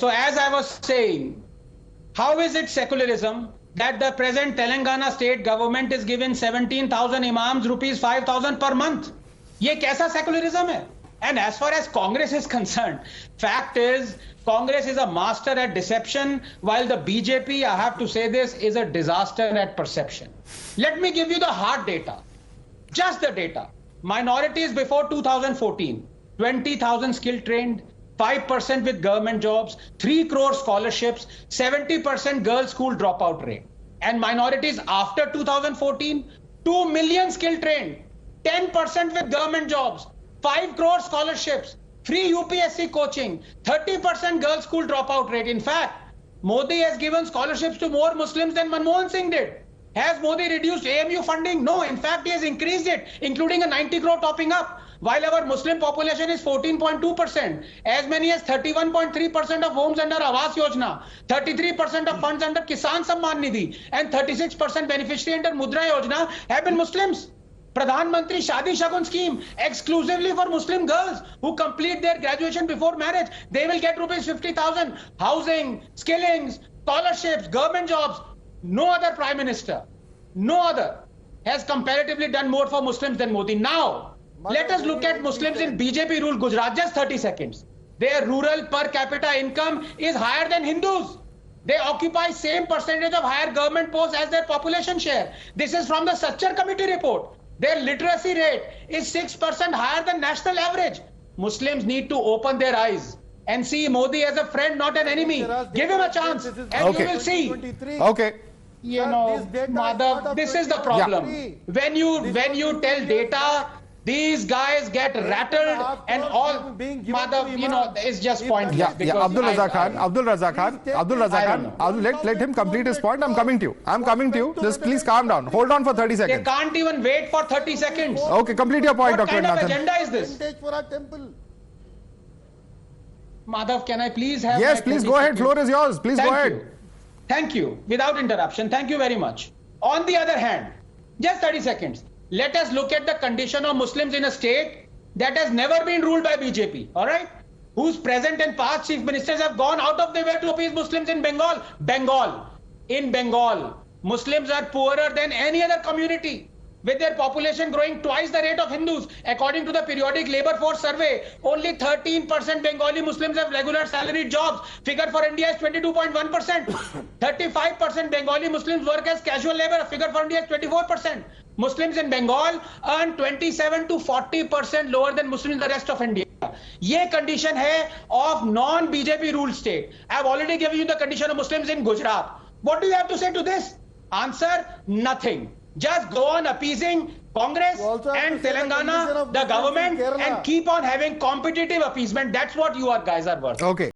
So as I was saying, how is it secularism that the present Telangana state government is given 17,000 imams rupees 5,000 per month? ये कैसा secularism है? And as far as Congress is concerned, fact is Congress is a master at deception, while the BJP, I have to say this, is a disaster at perception. Let me give you the hard data, just the data. Minorities before 2014, 20,000 skill trained, 5% with government jobs, 3 crore scholarships, 70% girls school dropout rate. And minorities after 2014, 2 million skill trained, 10% with government jobs, 5 crore scholarships, free UPSC coaching, 30% girls school dropout rate. In fact, Modi has given scholarships to more Muslims than Manmohan Singh did. Has Modi reduced AMU funding? No, in fact, he has increased it, including a 90 crore topping up. While our Muslim population is 14.2%, as many as 31.3% of homes under Awas Yojana, 33% of funds under Kisan Samman Nidhi, and 36% beneficiary under Mudra Yojana have been Muslims. Pradhan Mantri Shadi Shagun scheme exclusively for Muslim girls who complete their graduation before marriage. They will get rupees 50,000. Housing, skillings, scholarships, government jobs. No other prime minister, no other has comparatively done more for Muslims than Modi. Now, let us look at Muslims in BJP ruled Gujarat. Just 30 seconds. Their rural per capita income is higher than Hindus. They occupy same percentage of higher government posts as their population share. This is from the Sachar Committee report. Their literacy rate is 6% higher than national average. Muslims need to open their eyes and see Modi as a friend, not an enemy. Give him a chance and you will see. Okay. You know, Madhav, this is the problem. Yeah. When you tell data, these guys get rattled and all. Madhav, you know, it's just pointless. Yeah, Abdul Raza Khan, let him complete his point. I'm coming to you. Just please calm down. Hold on for 30 They seconds. can't even wait for 30 seconds. Okay, complete your point, What Dr. kind of Nathan. agenda is this? For our temple. Madhav, can I please have Yes, my please 30 go ahead. seconds? Floor is yours. Please go ahead. Thank you. Without interruption. Thank you very much. On the other hand, just 30 seconds. Let us look at the condition of Muslims in a state that has never been ruled by BJP. All right? Whose present and past chief ministers have gone out of their way to appease Muslims in Bengal. In Bengal, Muslims are poorer than any other community, with their population growing twice the rate of Hindus. According to the periodic labor force survey, only 13% Bengali Muslims have regular salaried jobs. Figure for India is 22.1%. 35% Bengali Muslims work as casual labor. Figure for India is 24%. Muslims in Bengal earn 27 to 40% lower than Muslims in the rest of India. ये condition है of non-BJP ruled state. I have already given you the condition of Muslims in Gujarat. What do you have to say to this? Answer: nothing. Just go on appeasing Congress and Telangana, the government, and keep on having competitive appeasement. That's what you guys are worth. Okay.